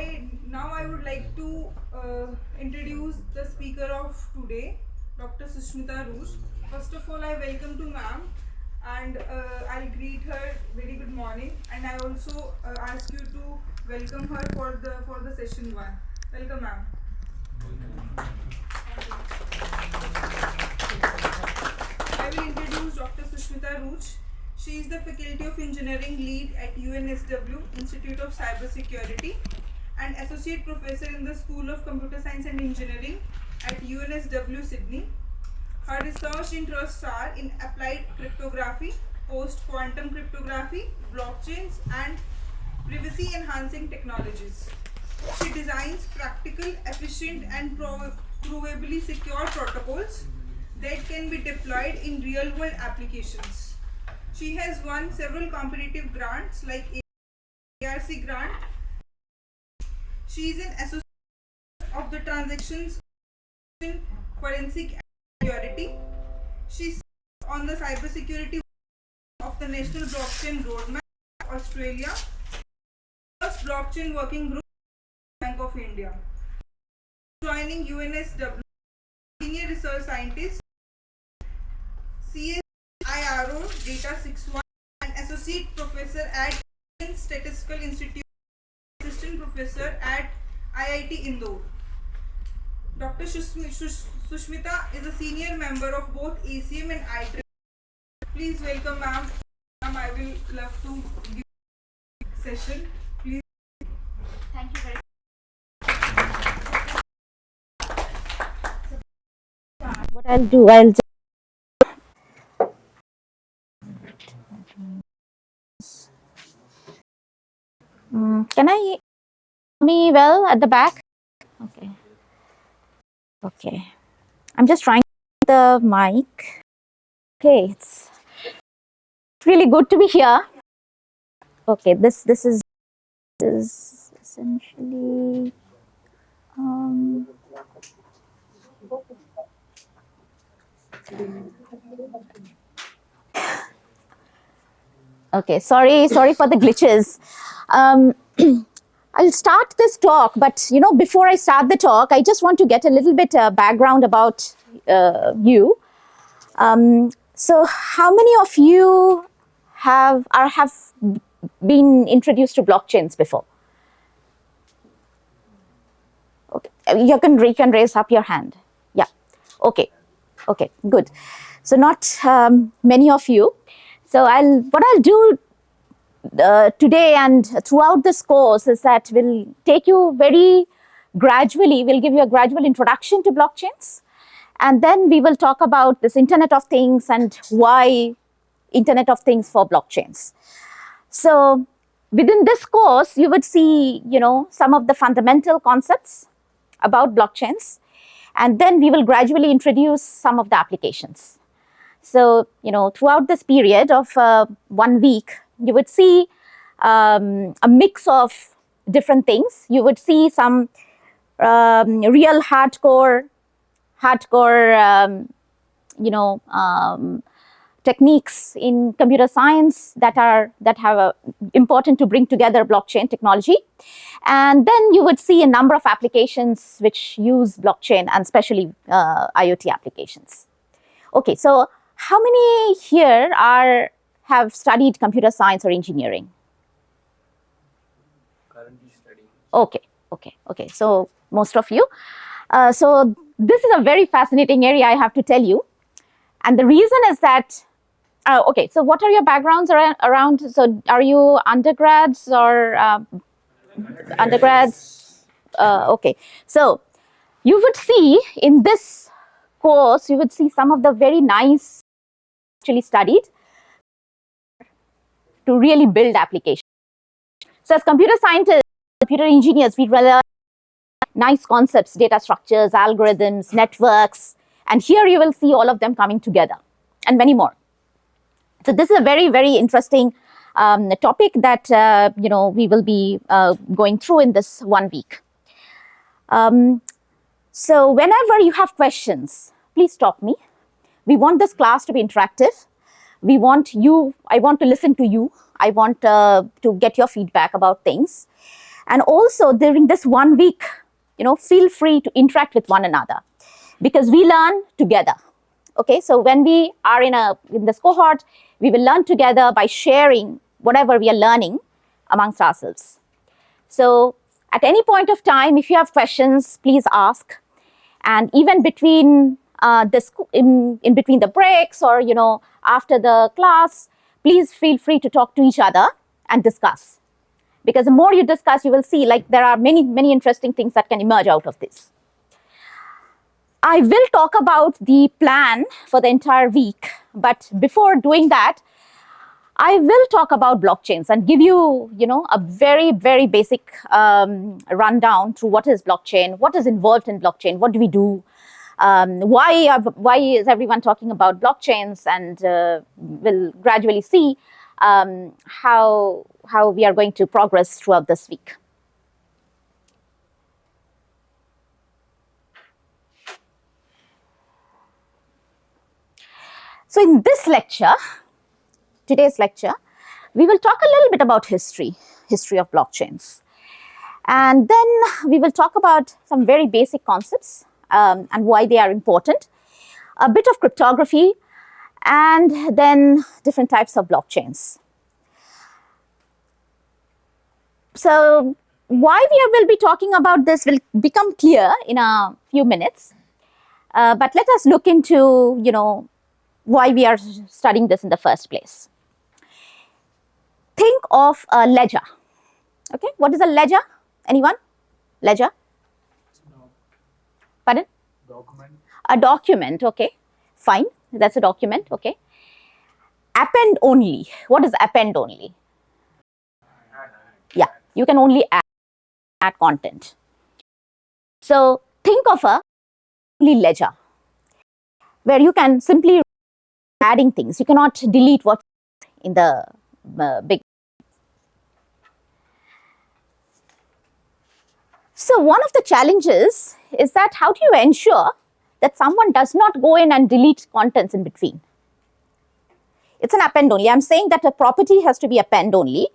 I would like to introduce the speaker of today, Dr. Sushmita Roosh. First of all, I welcome to ma'am, and I'll greet her very good morning, and I also ask you to welcome her for the session one. Welcome, ma'am. I will introduce Dr. Sushmita Roosh. She is the Faculty of Engineering Lead at UNSW Institute of Cybersecurity and Associate Professor in the School of Computer Science and Engineering at UNSW Sydney. Her research interests are in applied cryptography, post-quantum cryptography, blockchains, and privacy-enhancing technologies. She designs practical, efficient, and provably secure protocols that can be deployed in real-world applications. She has won several competitive grants like ARC grant. She is an associate of the Transactions Forensic Security. She serves on the cybersecurity of the National Blockchain Roadmap, Australia, first blockchain working group, Bank of India. Joining UNSW, senior research scientist, CSIRO Data 61, and associate professor at Statistical Institute, assistant professor at IIT Indore. Dr. Sushmita is a senior member of both ACM and IEEE. Please welcome ma'am. Ma'am, I will love to give session. Please. Thank you very much. What I'll do, I'll just can I hear me well at the back? Okay. Okay. I'm just trying the mic. Okay, it's really good to be here. Okay, this is essentially okay, sorry for the glitches. I'll start this talk, but before I start the talk, I just want to get a little bit background about you. So, how many of you have been introduced to blockchains before? Okay, you can raise up your hand. Yeah. Okay, good. So not many of you. So what I'll do today and throughout this course is that we'll take you we'll give you a gradual introduction to blockchains, and then we will talk about this Internet of Things and why Internet of Things for blockchains. So within this course, you would see, some of the fundamental concepts about blockchains, and then we will gradually introduce some of the applications. So, throughout this period of 1 week, you would see a mix of different things. You would see some real hardcore techniques in computer science that have important to bring together blockchain technology. And then you would see a number of applications which use blockchain, and especially IoT applications. Okay, so how many here have studied computer science or engineering? Currently studying. Okay. So most of you. So this is a very fascinating area, I have to tell you. And the reason is that, okay, so what are your backgrounds around? So are you undergrads or undergrads? Okay, so you would see in this course, you would see some of the very nice actually studied to really build applications. So as computer scientists, computer engineers, we learn nice concepts, data structures, algorithms, networks, and here you will see all of them coming together and many more. So this is a very, very interesting topic that we will be going through in this 1 week. So whenever you have questions, please stop me. We want this class to be interactive. I want to listen to you. I want to get your feedback about things. And also during this 1 week, feel free to interact with one another because we learn together. Okay, so when we are in this cohort, we will learn together by sharing whatever we are learning amongst ourselves. So at any point of time, if you have questions, please ask. And even between in between the breaks or after the class, please feel free to talk to each other and discuss. Because the more you discuss, you will see like there are many interesting things that can emerge out of this. I will talk about the plan for the entire week, but before doing that, I will talk about blockchains and give you, a very basic rundown through what is blockchain, what is involved in blockchain, what do we do, why is everyone talking about blockchains, and we'll gradually see how we are going to progress throughout this week. So in this lecture, today's lecture, we will talk a little bit about history of blockchains. And then we will talk about some very basic concepts and why they are important, a bit of cryptography, and then different types of blockchains. So why we will be talking about this will become clear in a few minutes. But let us look into, why we are studying this in the first place. Think of a ledger. Okay, what is a ledger? Anyone? Ledger? Pardon? Document. A document, okay. Fine, that's a document, okay. Append only. What is append only? Yeah, you can only add content. So think of a ledger where you can simply adding things. You cannot delete what's in the big. So one of the challenges is that how do you ensure that someone does not go in and delete contents in between? It's an append only. I'm saying that a property has to be append only.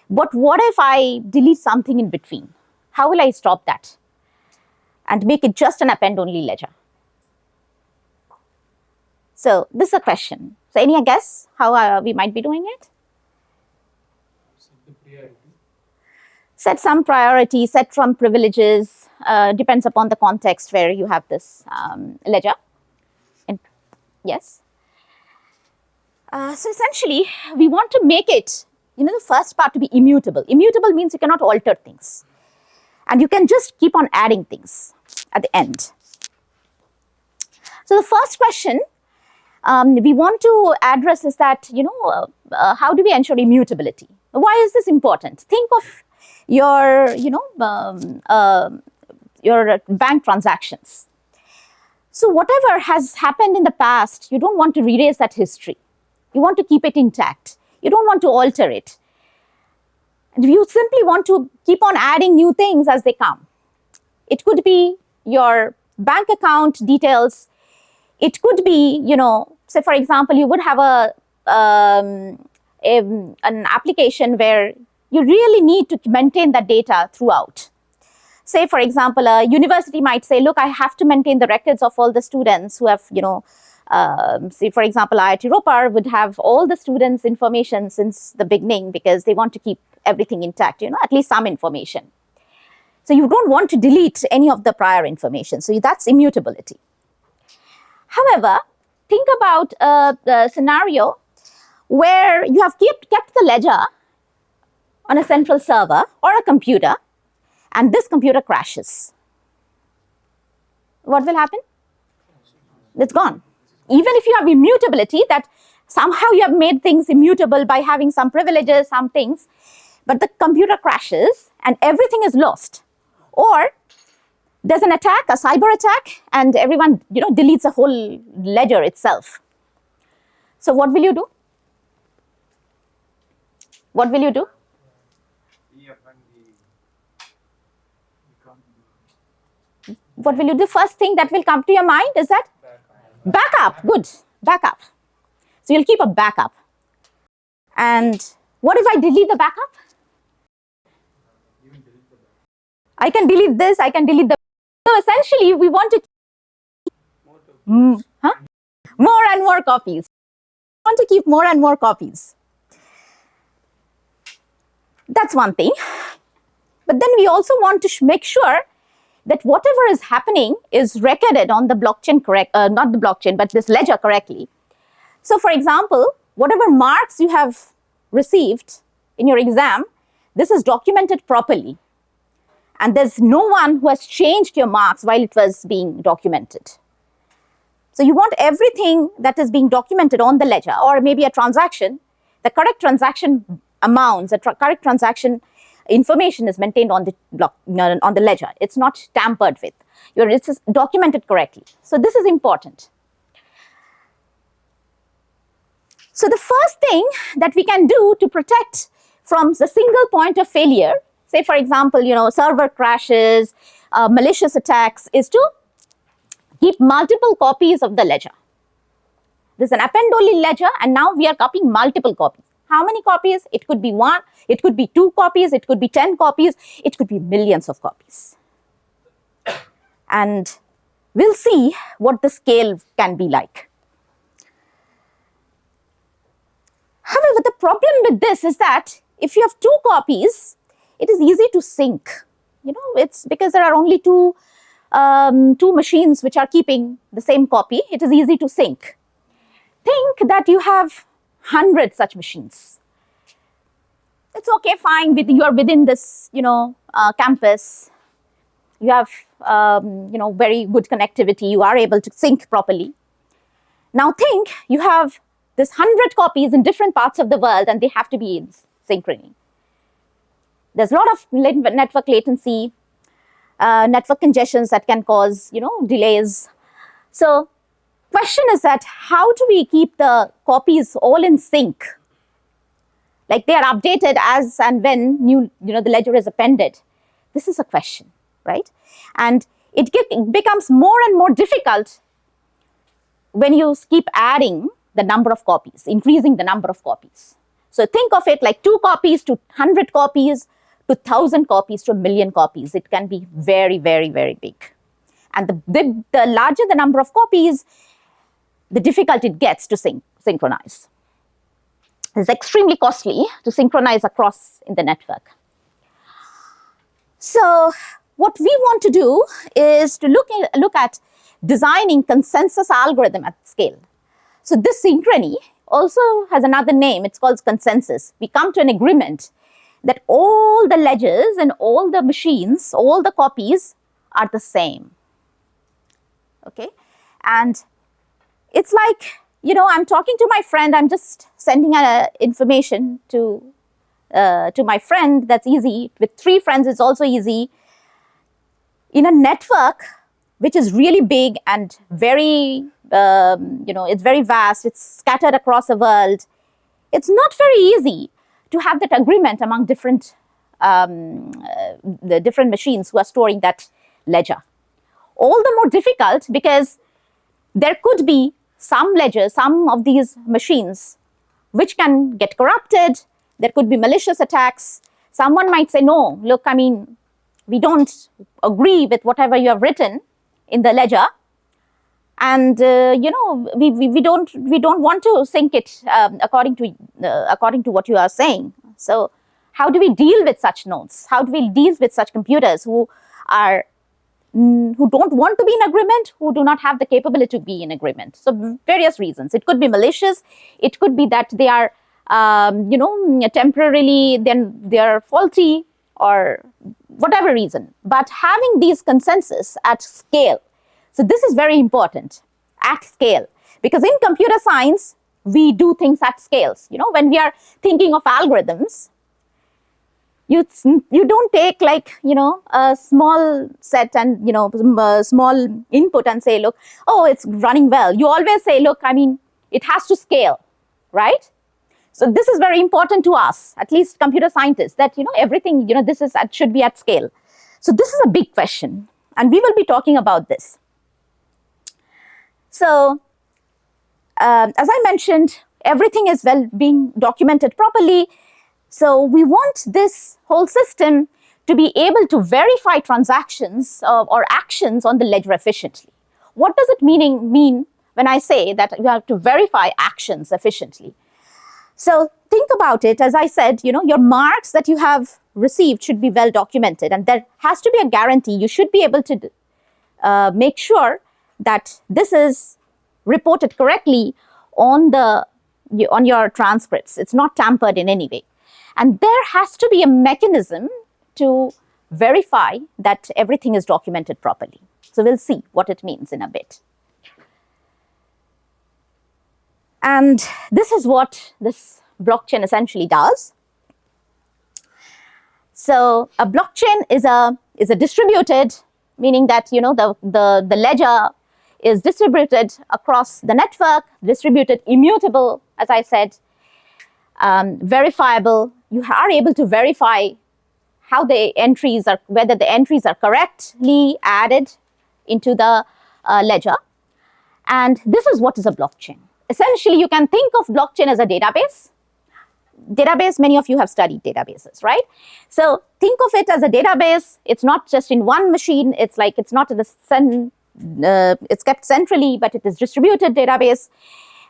But what if I delete something in between? How will I stop that and make it just an append only ledger? So this is a question. So any guess how we might be doing it? Set some priority, set some privileges, depends upon the context where you have this ledger. Yes. So essentially, we want to make it, the first part to be immutable. Immutable means you cannot alter things. And you can just keep on adding things at the end. So the first question we want to address is that, how do we ensure immutability? Why is this important? Think of your, your bank transactions. So whatever has happened in the past, you don't want to erase that history. You want to keep it intact. You don't want to alter it. And you simply want to keep on adding new things as they come. It could be your bank account details. It could be, say for example, you would have an application where you really need to maintain that data throughout. Say for example, a university might say, look, I have to maintain the records of all the students who have, say for example, IIT Ropar would have all the students' information since the beginning because they want to keep everything intact, at least some information. So you don't want to delete any of the prior information. So that's immutability. However, think about a scenario where you have kept the ledger on a central server or a computer, and this computer crashes. What will happen? It's gone. Even if you have immutability, that somehow you have made things immutable by having some privileges, some things, but the computer crashes and everything is lost. Or there's an attack, a cyber attack, and everyone, deletes the whole ledger itself. So what will you do? What will you do? What will you do? First thing that will come to your mind is that? Backup. Good. Backup. So you'll keep a backup. And what if I delete the backup? I can delete this, I can delete the. So essentially, we want to more and more copies. We want to keep more and more copies. That's one thing. But then we also want to make sure that whatever is happening is recorded on the blockchain not the blockchain, but this ledger correctly. So for example, whatever marks you have received in your exam, this is documented properly. And there's no one who has changed your marks while it was being documented. So you want everything that is being documented on the ledger, or maybe a transaction, the correct transaction amounts, the correct transaction information is maintained on the ledger. It's not tampered with. It's documented correctly. So this is important. So the first thing that we can do to protect from the single point of failure, say for example, server crashes, malicious attacks, is to keep multiple copies of the ledger. This is an append-only ledger, and now we are copying multiple copies. How many copies? It could be 1, it could be 2 copies, it could be 10 copies, it could be millions of copies. And we'll see what the scale can be like. However, the problem with this is that if you have 2 copies, it is easy to sync. It's because there are only two machines which are keeping the same copy. It is easy to sync. Think that you have 100 such machines. It's okay, fine. You are within this, campus. You have, very good connectivity. You are able to sync properly. Now think you have this 100 copies in different parts of the world, and they have to be in synchrony. There's a lot of network latency, network congestions that can cause, delays. So question is that how do we keep the copies all in sync? Like they are updated as and when the ledger is appended. This is a question, right? And it becomes more and more difficult when you keep adding the number of copies, increasing the number of copies. So think of it like 2 copies to 100 copies to 1,000 copies to 1,000,000 copies. It can be very, very, very big. And the larger the number of copies, the difficulty it gets to synchronize. It's extremely costly to synchronize across in the network. So what we want to do is to look at designing consensus algorithm at scale. So this synchrony also has another name. It's called consensus. We come to an agreement that all the ledgers and all the machines, all the copies are the same. Okay? And it's like, I'm talking to my friend, I'm just sending information to my friend. That's easy. With 3 friends, it's also easy. In a network, which is really big and very, it's very vast, it's scattered across the world, it's not very easy to have that agreement among the different machines who are storing that ledger. All the more difficult because there could be some ledgers, some of these machines, which can get corrupted. There could be malicious attacks. Someone might say, no, look, we don't agree with whatever you have written in the ledger. And, we don't want to sync it according to what you are saying. So how do we deal with such nodes? How do we deal with such computers who don't want to be in agreement, who do not have the capability to be in agreement? So various reasons. It could be malicious. It could be that they are, temporarily, then they are faulty or whatever reason. But having these consensus at scale. So this is very important, at scale. Because in computer science, we do things at scales. When we are thinking of algorithms, you don't take a small set and small input and say, look, oh, it's running well. You always say, look, it has to scale, right? So this is very important to us, at least computer scientists, that everything should be at scale. So this is a big question, and we will be talking about this. So as I mentioned, everything is being documented properly. So we want this whole system to be able to verify transactions or actions on the ledger efficiently. What does it mean when I say that you have to verify actions efficiently? So think about it. As I said, your marks that you have received should be well documented, and there has to be a guarantee. You should be able to make sure that this is reported correctly on your transcripts. It's not tampered in any way. And there has to be a mechanism to verify that everything is documented properly. So we'll see what it means in a bit. And this is what this blockchain essentially does. So a blockchain is a distributed, meaning that the ledger is distributed across the network, distributed, immutable, as I said, verifiable. You are able to verify how whether the entries are correctly added into the ledger. And this is what is a blockchain. Essentially, you can think of blockchain as a database. Many of you have studied databases, right? So think of it as a database. It's not just in one machine. It's not it's kept centrally, but it is distributed database.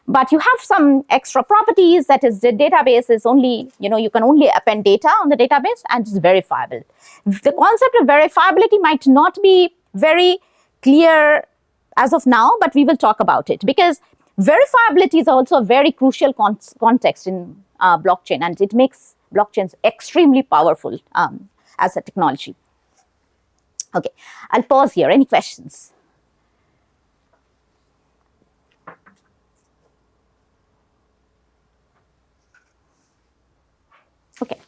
But you have some extra properties. That is, the database is only, you can only append data on the database, and it's verifiable. The concept of verifiability might not be very clear as of now, but we will talk about it, because verifiability is also a very crucial context in blockchain, and it makes blockchains extremely powerful as a technology. Okay, I'll pause here. Any questions? Okay.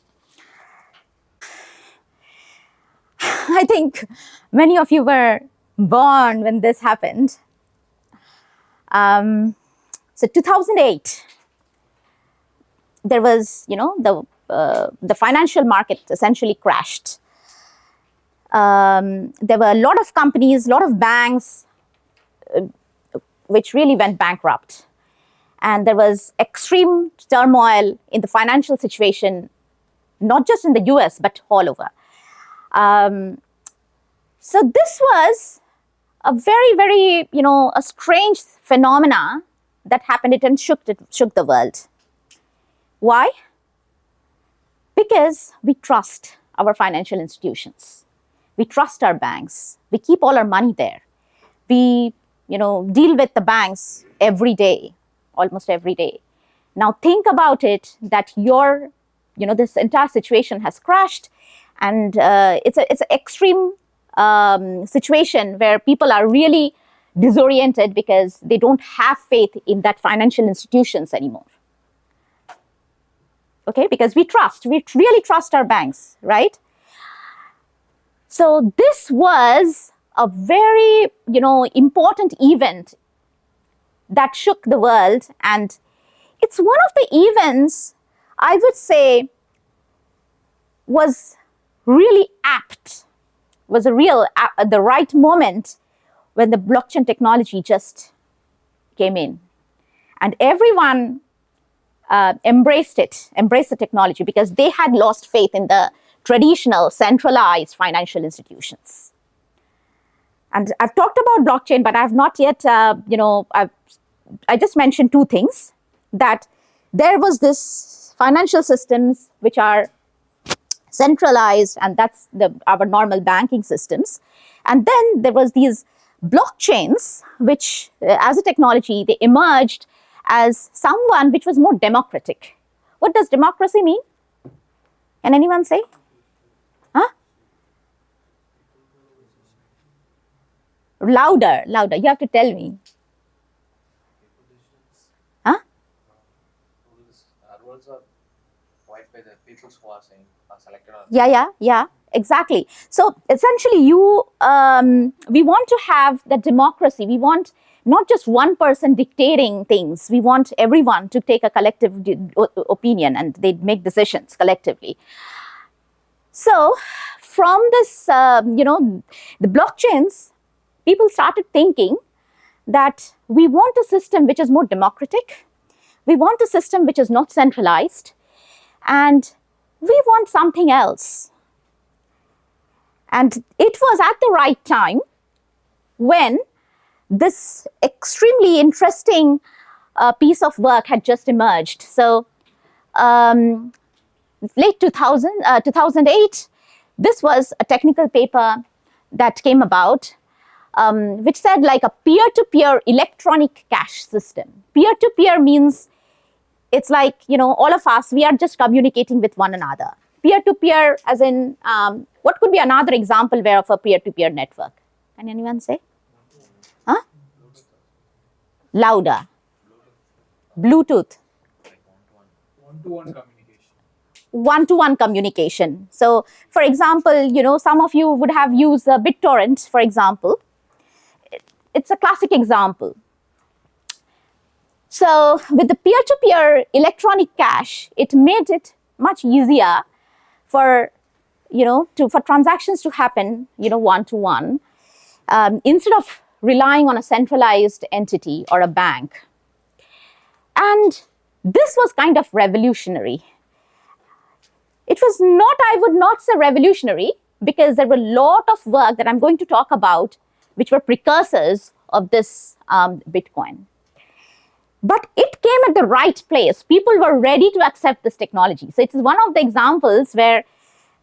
I think many of you were born when this happened. So 2008, there was, the financial market essentially crashed. There were a lot of companies, a lot of banks, which really went bankrupt. And there was extreme turmoil in the financial situation, not just in the US, but all over. So this was a very, very, a strange phenomena that happened. It shook the world. Why? Because we trust our financial institutions. We trust our banks. We keep all our money there. We, deal with the banks every day, almost every day. Now think about it, that this entire situation has crashed, and it's an extreme situation where people are really disoriented because they don't have faith in that financial institutions anymore. Okay, because we really trust our banks, right? So this was a very, important event that shook the world, and it's one of the events I would say was really apt, was the right moment when the blockchain technology just came in. And everyone embraced the technology, because they had lost faith in the traditional centralized financial institutions. And I've talked about blockchain, but I've not yet, I just mentioned two things, that there was this financial systems which are centralized, and that's our normal banking systems. And then there was these blockchains, which as a technology, they emerged as someone which was more democratic. What does democracy mean? Can anyone say? Huh? Louder. You have to tell me. Huh? Rules are provided by the people who are selected. Yeah, exactly. So essentially, we want to have the democracy. We want not just one person dictating things. We want everyone to take a collective opinion, and they make decisions collectively. So from this, the blockchains, people started thinking that we want a system which is more democratic. We want a system which is not centralized. And we want something else. And it was at the right time when this extremely interesting piece of work had just emerged. So late 2008, this was a technical paper that came about, which said like a peer-to-peer electronic cash system. Peer-to-peer means it's like, all of us, we are just communicating with one another. Peer-to-peer as in, what could be another example where of a peer-to-peer network? Can anyone say? Huh? Louder. Bluetooth. One-to-one communication. One-to-one communication. So, for example, some of you would have used BitTorrent, for example. It's a classic example. So, with the peer-to-peer electronic cash, it made it much easier for, for transactions to happen, one-to-one, instead of relying on a centralized entity or a bank. And this was kind of revolutionary. It was not, I would not say revolutionary, because there were a lot of work that I'm going to talk about, which were precursors of this Bitcoin. But it came at the right place. People were ready to accept this technology. So it's one of the examples where,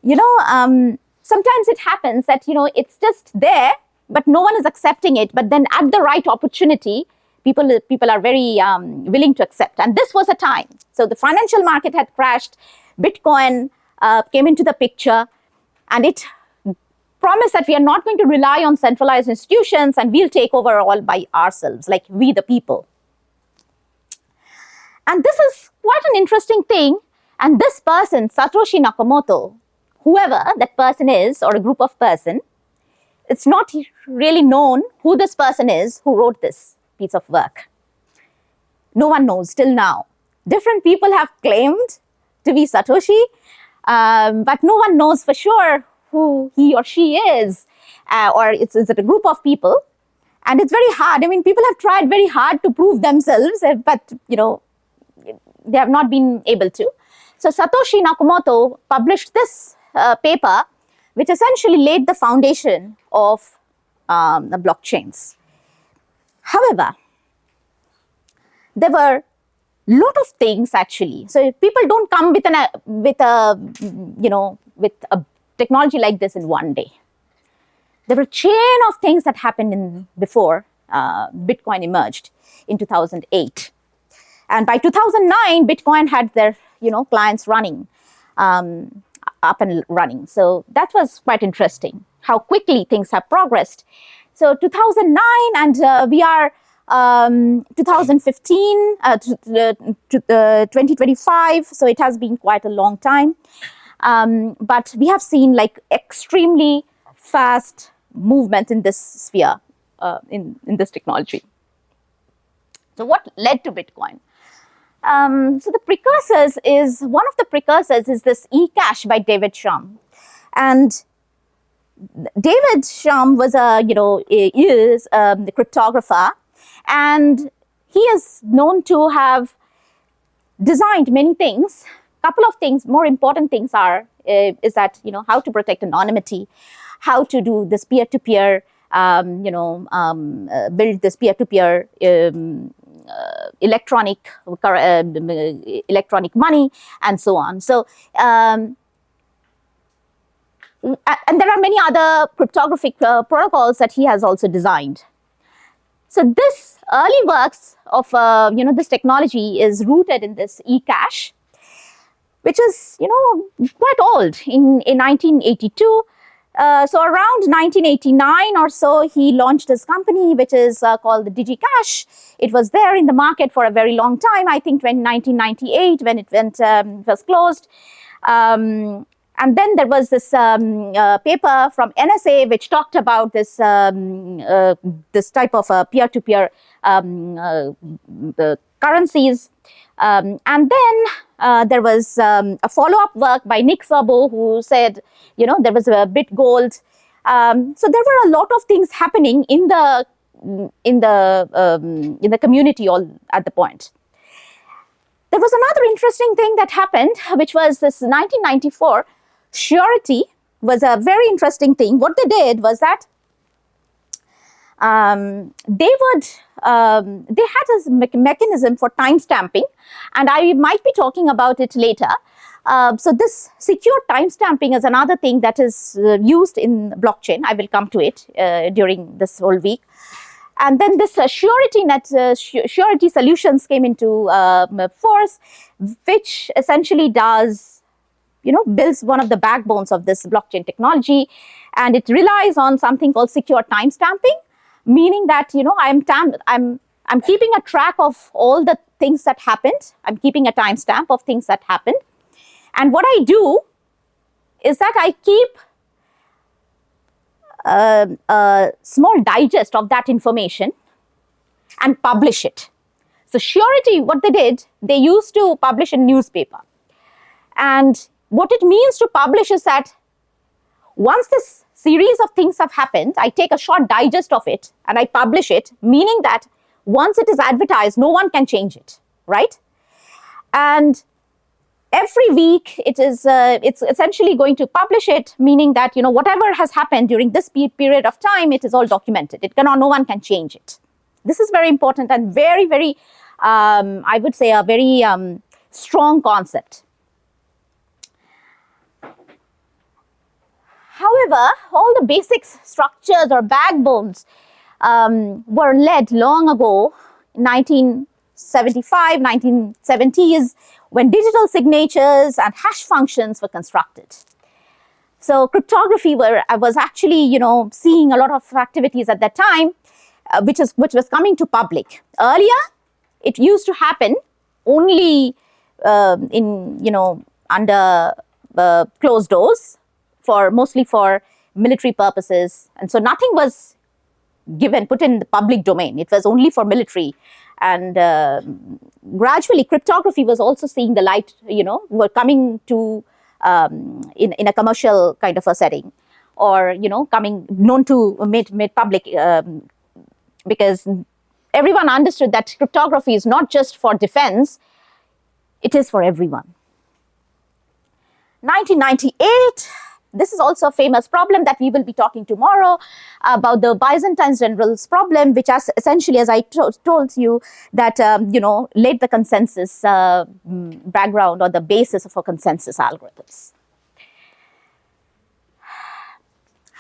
sometimes it happens that, it's just there, but no one is accepting it. But then at the right opportunity, people are very willing to accept. And this was a time. So the financial market had crashed. Bitcoin came into the picture, and it promised that we are not going to rely on centralized institutions, and we'll take over all by ourselves, like we the people. And this is quite an interesting thing. And this person, Satoshi Nakamoto, whoever that person is, or a group of person, it's not really known who this person is who wrote this piece of work. No one knows till now. Different people have claimed to be Satoshi, but no one knows for sure who he or she is, or is it a group of people? And it's very hard. I mean, people have tried very hard to prove themselves, but, they have not been able to. So Satoshi Nakamoto published this paper, which essentially laid the foundation of the blockchains. However, there were a lot of things actually. So people don't come with a technology like this in one day. There were a chain of things that happened before Bitcoin emerged in 2008. And by 2009, Bitcoin had their, clients running, up and running. So that was quite interesting, how quickly things have progressed. So 2009, and we are 2015 to 2025. So it has been quite a long time. But we have seen like extremely fast movement in this sphere, in this technology. So what led to Bitcoin? So the precursors one of the precursors is this eCash by David Shum. And David Shum was is a cryptographer, and he is known to have designed many things. Couple of things, more important things is that, how to protect anonymity, how to do this peer-to-peer, build this peer-to-peer electronic money, and so on. So, and there are many other cryptographic protocols that he has also designed. So this early works of this technology is rooted in this eCash, which is quite old in 1982. So around 1989 or so, he launched his company, which is called the DigiCash. It was there in the market for a very long time, I think 1998 when it was closed. And then there was this paper from NSA which talked about this this type of peer-to-peer currencies. And then there was a follow-up work by Nick Szabo who said, there was a BitGold. So there were a lot of things happening in the community all at the point. There was another interesting thing that happened, which was this 1994 surety was a very interesting thing. What they did was that they had this mechanism for time stamping, and I might be talking about it later. So this secure time stamping is another thing that is used in blockchain. I will come to it during this whole week. And then this surety solutions came into force, which essentially does, builds one of the backbones of this blockchain technology, and it relies on something called secure time stamping, meaning that I'm keeping a track of all the things that happened. I'm keeping a timestamp of things that happened, and what I do is that I keep a small digest of that information and publish it. So surety, what they did, they used to publish a newspaper. And what it means to publish is that once this series of things have happened, I take a short digest of it and I publish it, meaning that once it is advertised, no one can change it, right? And every week it's essentially going to publish it, meaning that whatever has happened during this period of time, it is all documented. No one can change it. This is very important and very, very, I would say, a very strong concept. However, all the basic structures or backbones were laid long ago, 1975, 1970s, when digital signatures and hash functions were constructed. So cryptography was actually, seeing a lot of activities at that time, which was coming to public. Earlier, it used to happen only under closed doors, mostly for military purposes, and so nothing was put in the public domain. It was only for military, and gradually cryptography was also seeing the light. Were coming to in a commercial kind of a setting, or known to made public, because everyone understood that cryptography is not just for defense; it is for everyone. 1998. This is also a famous problem that we will be talking tomorrow about the Byzantine generals problem, which essentially, as I told you, that laid the consensus background or the basis for consensus algorithms.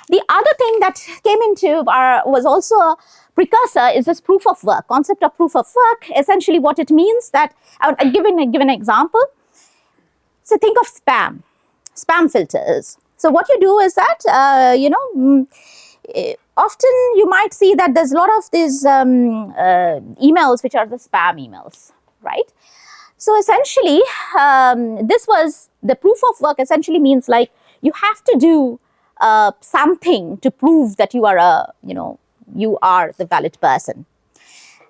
The other thing that came into was also a precursor is this proof of work, concept of proof of work. Essentially what it means that, I'll give an example. So think of spam filters. So what you do is that, often you might see that there's a lot of these emails which are the spam emails, right? So essentially, this was the proof of work. Essentially means like you have to do something to prove that you are the valid person,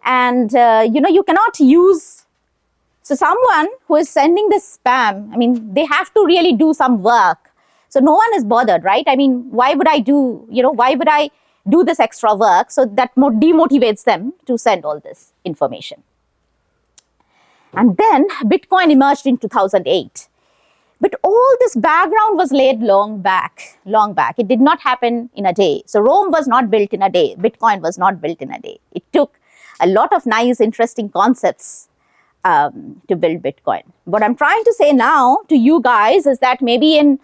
and you cannot use. So someone who is sending this spam, they have to really do some work. So no one is bothered, right? Why would I do this extra work? So that demotivates them to send all this information. And then Bitcoin emerged in 2008. But all this background was laid long back. It did not happen in a day. So Rome was not built in a day. Bitcoin was not built in a day. It took a lot of nice, interesting concepts to build Bitcoin. What I'm trying to say now to you guys is that maybe in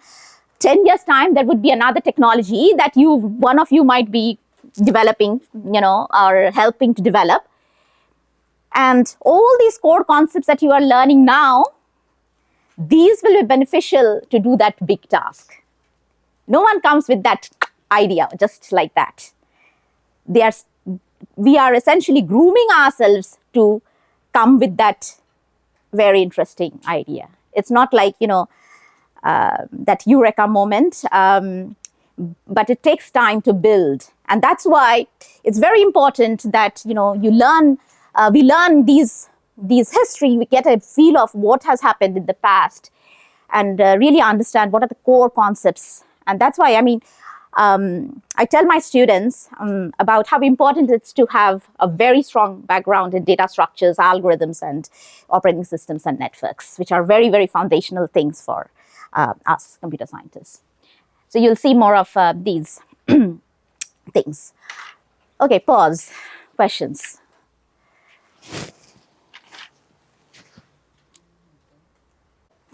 10 years' time, there would be another technology that one of you might be developing, or helping to develop. And all these core concepts that you are learning now, these will be beneficial to do that big task. No one comes with that idea just like that. We are essentially grooming ourselves to come with that very interesting idea. It's not like, that eureka moment, but it takes time to build. And that's why it's very important that, we learn these history, we get a feel of what has happened in the past, and really understand what are the core concepts. And that's why, I tell my students about how important it is to have a very strong background in data structures, algorithms, and operating systems and networks, which are very, very foundational things for us computer scientists. So you'll see more of these things. Okay, pause. Questions?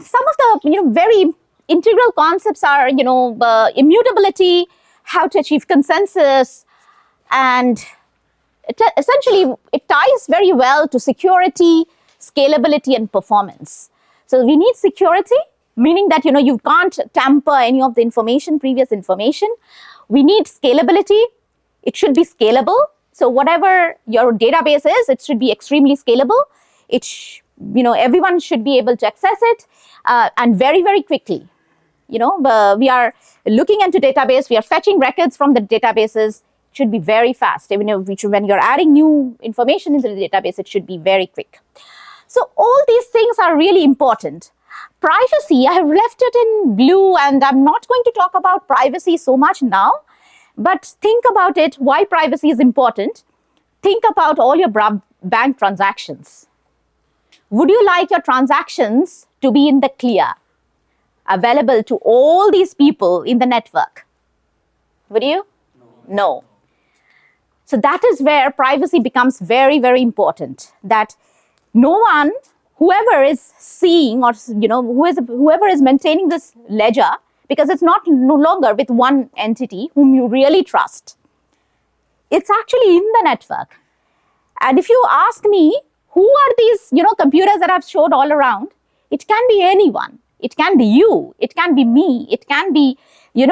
Some of the very integral concepts are immutability, how to achieve consensus, and essentially it ties very well to security, scalability, and performance. So we need security, meaning that you can't tamper any of the previous information. We need scalability. It should be scalable. So whatever your database is, it should be extremely scalable. Everyone should be able to access it and very, very quickly. We are looking into database, we are fetching records from the databases. It should be very fast. Even when you're adding new information into the database, it should be very quick. So all these things are really important. Privacy, I have left it in blue, and I'm not going to talk about privacy so much now, but think about it, why privacy is important. Think about all your bank transactions. Would you like your transactions to be in the clear, available to all these people in the network? Would you? No. So that is where privacy becomes very, very important, that no one, whoever is seeing or whoever is maintaining this ledger, because it's no longer with one entity whom you really trust. It's actually in the network. And if you ask me, who are these computers that I've showed all around? It can be anyone. It can be you. It can be me. It can be the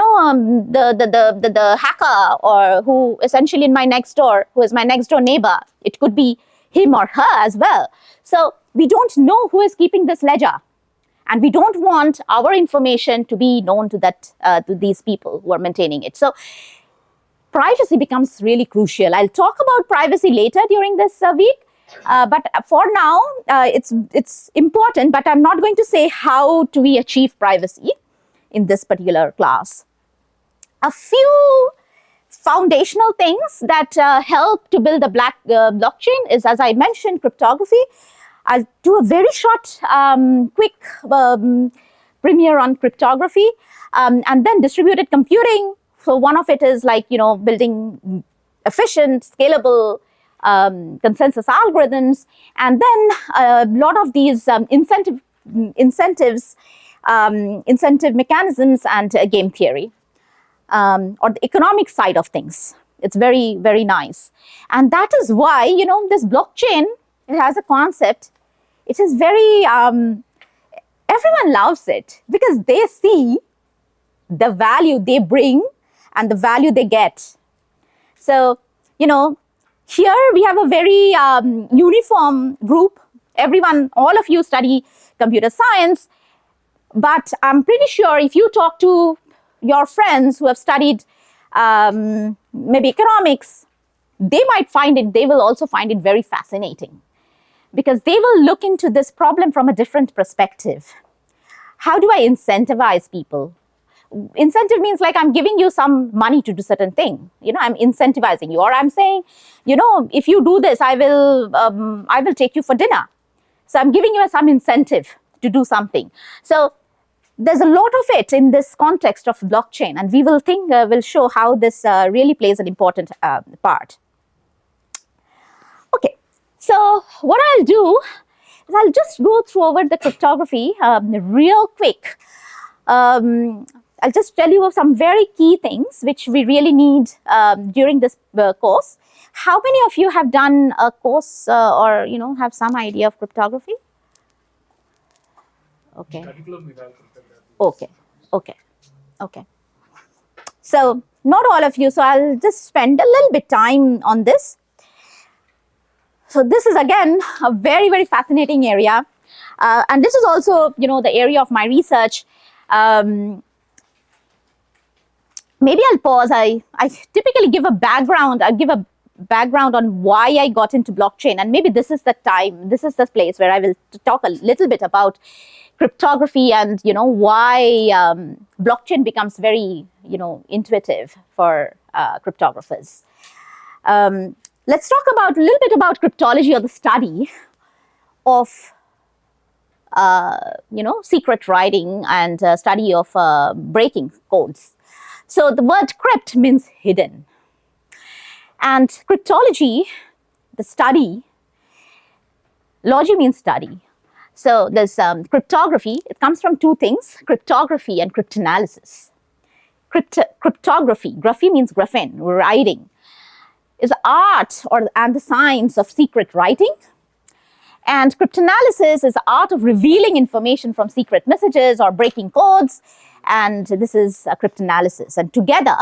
hacker, or who essentially in my next door, who is my next door neighbor. It could be him or her as well. So we don't know who is keeping this ledger, and we don't want our information to be known to these people who are maintaining it. So privacy becomes really crucial. I'll talk about privacy later during this week. But for now, it's important, but I'm not going to say how do we achieve privacy in this particular class. A few foundational things that help to build a blockchain is, as I mentioned, cryptography. I'll do a very short, quick premiere on cryptography, and then distributed computing. So one of it is building efficient, scalable consensus algorithms, and then a lot of these incentive mechanisms and game theory, or the economic side of things. It's very, very nice. And that is why, this blockchain, it has a concept. It is very, everyone loves it because they see the value they bring and the value they get. So, here we have a very uniform group. Everyone, all of you study computer science, but I'm pretty sure if you talk to your friends who have studied maybe economics, they will also find it very fascinating, because they will look into this problem from a different perspective. How do I incentivize people? Incentive means I'm giving you some money to do certain thing. I'm incentivizing you, or I'm saying, if you do this, I will take you for dinner. So I'm giving you some incentive to do something. So there's a lot of it in this context of blockchain, and we will we'll show how this really plays an important part. Okay, so what I'll do is I'll just go through over the cryptography real quick. I'll just tell you some very key things which we really need during this course. How many of you have done a course or have some idea of cryptography? Okay. Okay. So not all of you. So I'll just spend a little bit time on this. So this is again a very, very fascinating area, and this is also the area of my research. Maybe I'll pause. I typically give a background. I'll give a background on why I got into blockchain, and maybe this is the place where I will talk a little bit about cryptography and why blockchain becomes very intuitive for cryptographers. Let's talk a little bit about cryptology, or the study of secret writing and study of breaking codes. So the word crypt means hidden. And cryptology, the study, logy means study. So there's cryptography. It comes from two things, cryptography and cryptanalysis. Cryptography, graphy means graphene, writing, is art and the science of secret writing. And cryptanalysis is the art of revealing information from secret messages or breaking codes. And this is cryptanalysis. And together,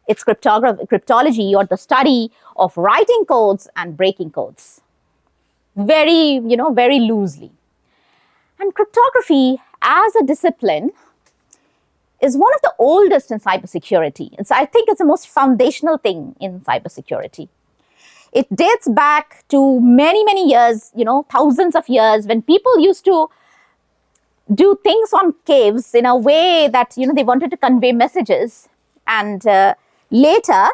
it's cryptology, or the study of writing codes and breaking codes. Very, very loosely. And cryptography as a discipline is one of the oldest in cybersecurity. I think it's the most foundational thing in cybersecurity. It dates back to many, many years, thousands of years, when people used to do things on caves in a way that, they wanted to convey messages. And later,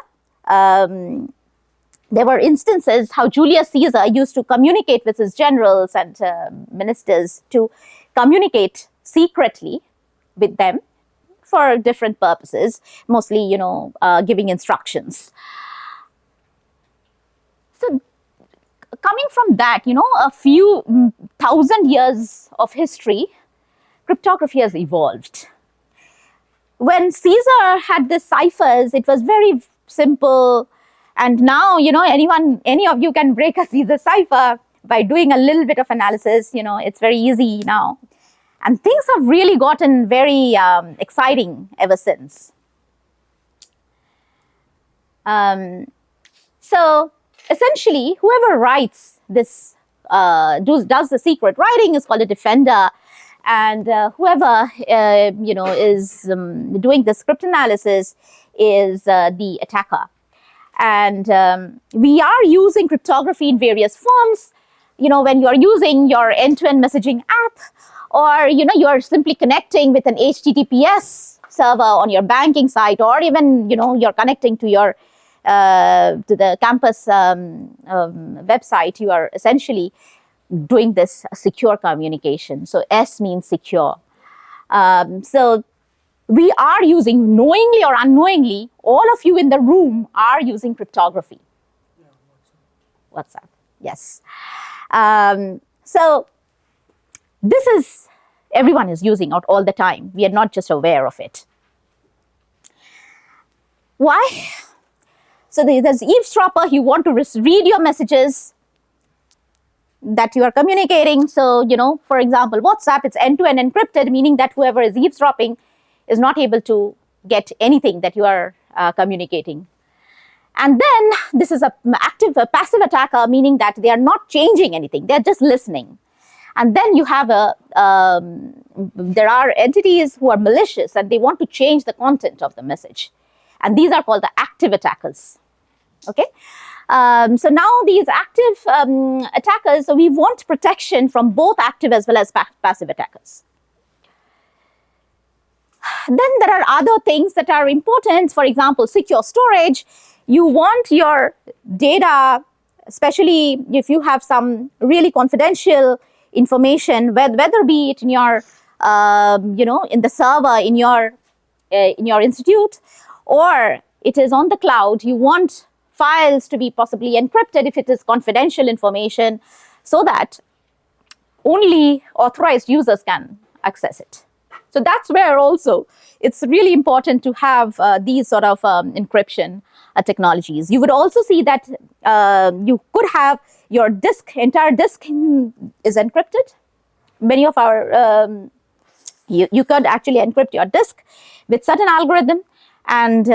there were instances how Julius Caesar used to communicate with his generals and ministers to communicate secretly with them for different purposes, mostly, giving instructions. So coming from that, a few thousand years of history, cryptography has evolved. When Caesar had the ciphers, it was very simple. And now, any of you can break a Caesar cipher by doing a little bit of analysis. It's very easy now. And things have really gotten very exciting ever since. So essentially, whoever writes this, does the secret writing is called a defender. And whoever, is doing the script analysis is the attacker. And we are using cryptography in various forms. When you're using your end-to-end messaging app, or, you're simply connecting with an HTTPS server on your banking site, or even, you're connecting to your to the campus website, you are essentially doing this secure communication. So S means secure. So we are using, knowingly or unknowingly, all of you in the room are using cryptography. WhatsApp, yes. So this is, everyone is using it all the time. We are not just aware of it. Why? So there's eavesdropper, you want to read your messages that you are communicating. So, for example, WhatsApp, it's end-to-end encrypted, meaning that whoever is eavesdropping is not able to get anything that you are communicating. And then this is a passive attacker, meaning that they are not changing anything, they're just listening. And then you have there are entities who are malicious and they want to change the content of the message. And these are called the active attackers. Okay. So now these active attackers, so we want protection from both active as well as passive attackers. Then there are other things that are important. For example, secure storage. You want your data, especially if you have some really confidential information, whether be it in your, in the server in your institute, or it is on the cloud. You want files to be possibly encrypted if it is confidential information, so that only authorized users can access it. So that's where also it's really important to have these sort of encryption technologies. You would also see that you could have your entire disk is encrypted. Many of our, you could actually encrypt your disk with certain algorithm. And,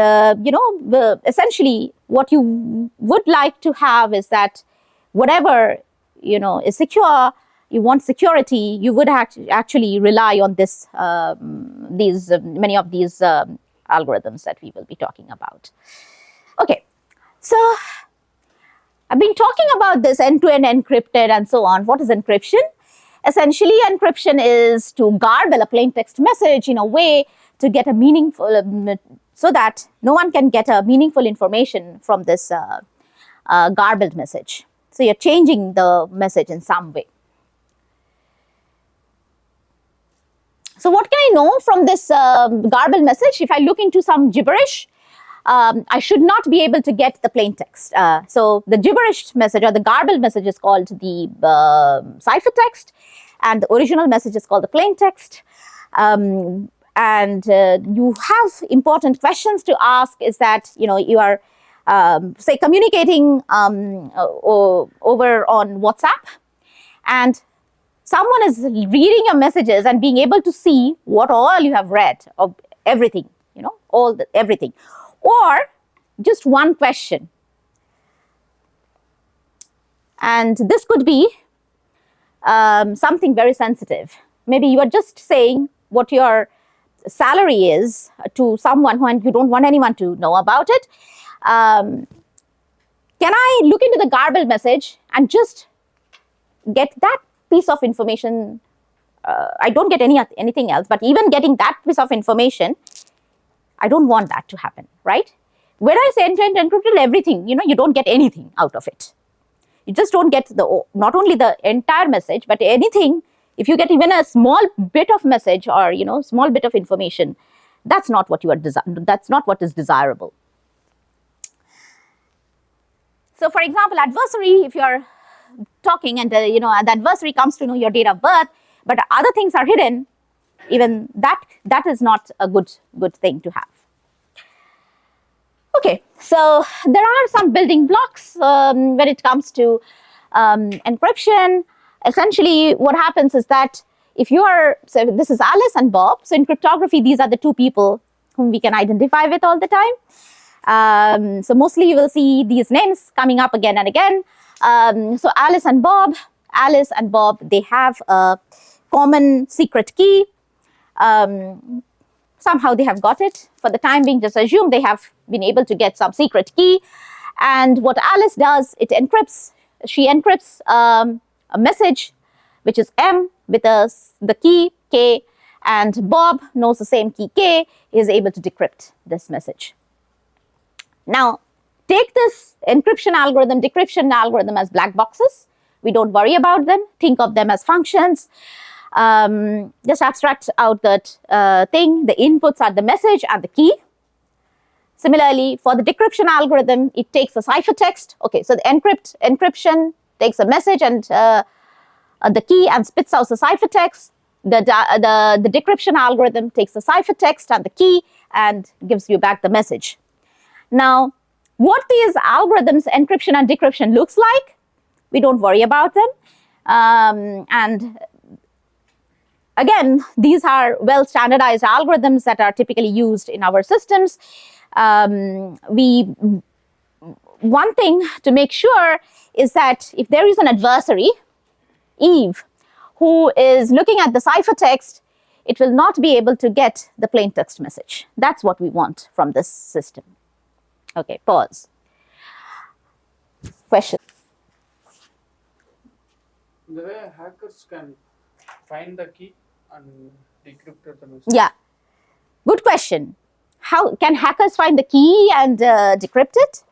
essentially what you would like to have is that whatever, is secure, you want security, you would actually rely on this, many of these algorithms that we will be talking about. Okay, so I've been talking about this end-to-end encrypted and so on. What is encryption? Essentially, encryption is to garble a plain text message in a way to get a meaningful, so that no one can get a meaningful information from this garbled message. So you're changing the message in some way. So what can I know from this garbled message? If I look into some gibberish, I should not be able to get the plain text. So the gibberish message or the garbled message is called the ciphertext, and the original message is called the plain text. And you have important questions to ask. Is that, you know, you are say communicating over on WhatsApp, and someone is reading your messages and being able to see what all you have read of everything, you know, everything, or just one question. And this could be something very sensitive. Maybe you are just saying what your salary is to someone who, and you don't want anyone to know about it. Can I look into the garbled message and just get that piece of information? I don't get anything else, but even getting that piece of information, I don't want that to happen, right? When I say end-to-end encrypted everything, you know, you don't get anything out of it. You just don't get not only the entire message, but anything. If you get even a small bit of message or, you know, small bit of information, that's not what you are that's not what is desirable. So for example, adversary, if you are talking and you know, the adversary comes to know your date of birth, but other things are hidden, even that is not a good thing to have. Okay, so there are some building blocks when it comes to encryption. Essentially, what happens is that if you are, so this is Alice and Bob. So in cryptography, these are the two people whom we can identify with all the time. So mostly you will see these names coming up again and again. So Alice and Bob, they have a common secret key. Somehow they have got it. For the time being, just assume they have been able to get some secret key. And what Alice does, she encrypts a message, which is M, with the key K, and Bob knows the same key K, is able to decrypt this message. Now, take this encryption algorithm, decryption algorithm as black boxes. We don't worry about them. Think of them as functions. Just abstract out that thing. The inputs are the message and the key. Similarly, for the decryption algorithm, it takes a ciphertext. Okay, so the encryption takes a message and the key and spits out the ciphertext. The decryption algorithm takes the ciphertext and the key and gives you back the message. Now, what these algorithms, encryption and decryption, looks like, we don't worry about them. And again, these are well standardized algorithms that are typically used in our systems. One thing to make sure is that if there is an adversary, Eve, who is looking at the ciphertext, it will not be able to get the plain text message. That's what we want from this system. Okay, pause. Question? The way hackers can find the key and decrypt the message. Yeah, good question. How can hackers find the key and decrypt it?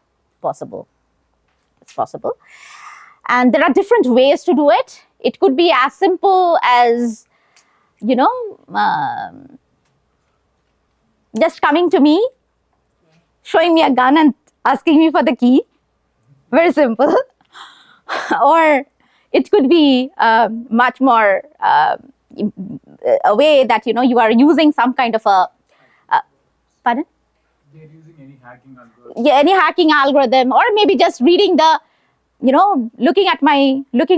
Possible. It's possible. And there are different ways to do it. It could be as simple as, you know, just coming to me, showing me a gun and asking me for the key. Very simple. Or it could be much more a way that, you know, you are using some kind of a, pardon? They're using any hacking algorithm. Yeah, any hacking algorithm, or maybe just reading the, you know, looking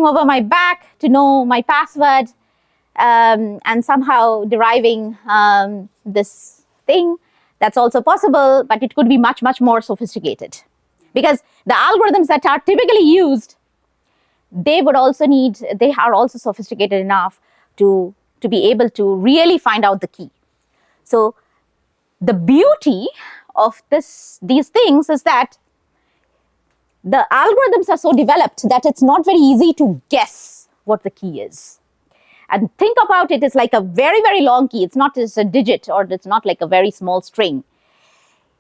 over my back to know my password, and somehow deriving this thing. That's also possible, but it could be much, much more sophisticated. Because the algorithms that are typically used, they are also sophisticated enough to be able to really find out the key. So the beauty of these things is that the algorithms are so developed that it's not very easy to guess what the key is. And think about it, it's like a very, very long key. It's not just a digit, or it's not like a very small string.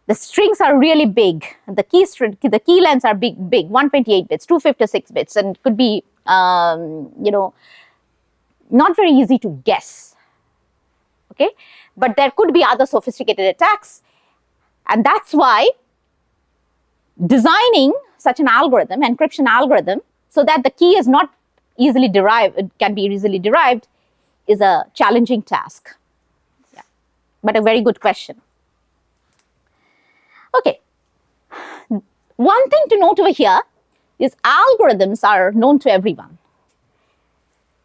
The strings are really big. The key lengths are big, 128 bits, 256 bits, and could be, you know, not very easy to guess. okay? But there could be other sophisticated attacks, and that's why designing such an algorithm, encryption algorithm, so that the key is not easily derived, it can be easily derived, is a challenging task. Yeah. But a very good question. Okay. One thing to note over here is algorithms are known to everyone.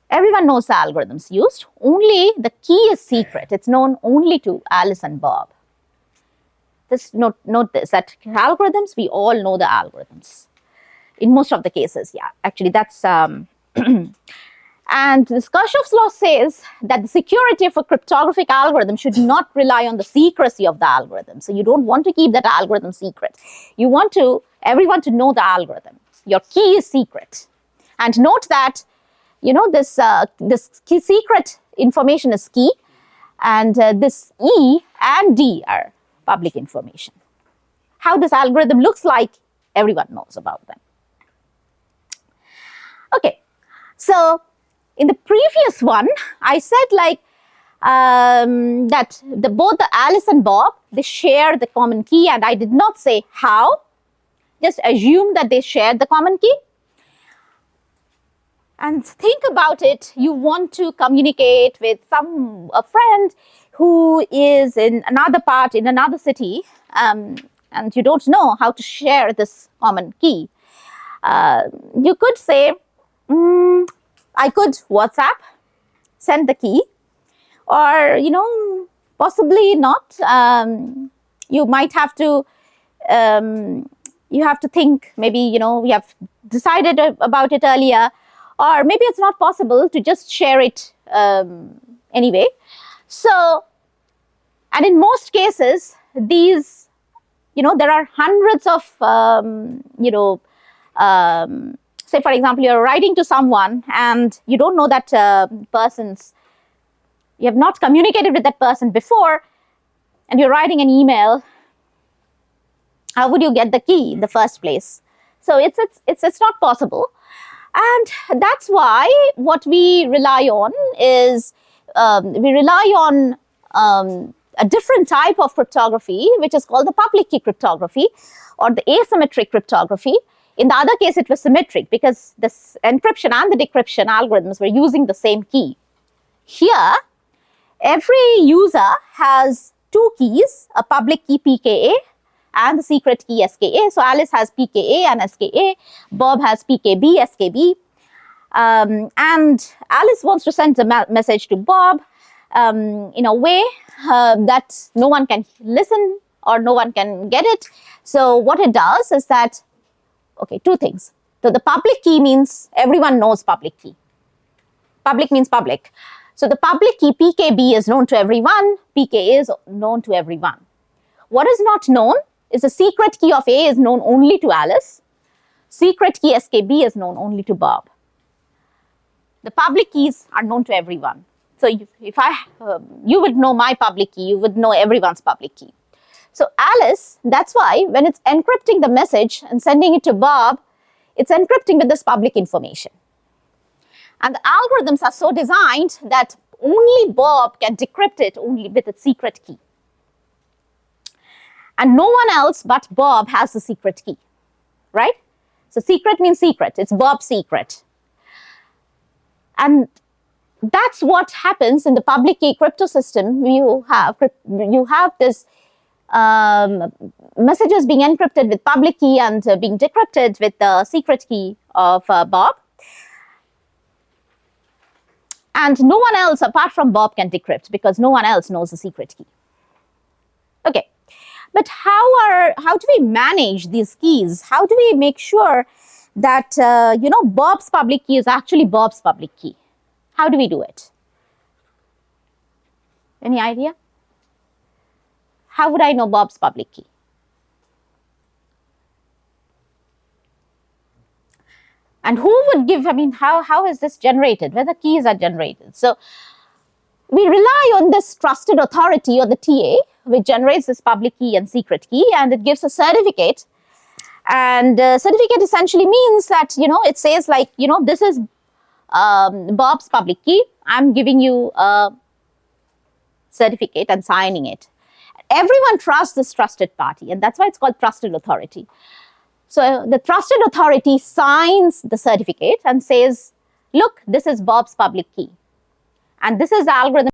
Everyone knows the algorithms used, only the key is secret. It's known only to Alice and Bob. Just note this, that algorithms, we all know the algorithms. In most of the cases, yeah, actually that's, and this Kirchhoff's law says that the security of a cryptographic algorithm should not rely on the secrecy of the algorithm. So you don't want to keep that algorithm secret. You want everyone to know the algorithm. Your key is secret. And note that, you know, this key secret information is key, and this E and D are public information. How this algorithm looks like, everyone knows about them. Okay, so in the previous one, I said like that both the Alice and Bob, they share the common key, and I did not say how. Just assume that they share the common key. And think about it, you want to communicate with a friend who is in another part, in another city, and you don't know how to share this common key. You could say, I could WhatsApp, send the key, or, you know, possibly not. You might have to, you have to think, maybe, you know, we have decided about it earlier, or maybe it's not possible to just share it anyway. So, and in most cases, these, you know, there are hundreds of, you know, say for example, you're writing to someone and you don't know that you have not communicated with that person before, and you're writing an email. How would you get the key in the first place? So it's not possible. And that's why what we rely on is, we rely on a different type of cryptography, which is called the public key cryptography or the asymmetric cryptography. In the other case, it was symmetric because this encryption and the decryption algorithms were using the same key. Here, every user has two keys, a public key PKA and the secret key SKA. So Alice has PKA and SKA, Bob has PKB, SKB. And Alice wants to send a message to Bob in a way that no one can listen or no one can get it. So what it does is that, okay, two things. So the public key means everyone knows public key. Public means public. So the public key PKB is known to everyone, PKA is known to everyone. What is not known is the secret key of A is known only to Alice. Secret key SKB is known only to Bob. The public keys are known to everyone. So if you would know my public key, you would know everyone's public key. So Alice, that's why when it's encrypting the message and sending it to Bob, it's encrypting with this public information. And the algorithms are so designed that only Bob can decrypt it only with its secret key. And no one else but Bob has the secret key, right? So secret means secret, it's Bob's secret. And that's what happens in the public key crypto system. You have this messages being encrypted with public key and being decrypted with the secret key of Bob. And no one else apart from Bob can decrypt because no one else knows the secret key. Okay, but how do we manage these keys? How do we make sure that you know, Bob's public key is actually Bob's public key? How do we do it? Any idea? How would I know Bob's public key? And who would give, I mean, how is this generated? Where the keys are generated? So we rely on this trusted authority or the TA, which generates this public key and secret key, and it gives a certificate. And certificate essentially means that, you know, it says like, you know, this is Bob's public key. I'm giving you a certificate and signing it. Everyone trusts this trusted party, and that's why it's called trusted authority. So the trusted authority signs the certificate and says, look, this is Bob's public key. And this is the algorithm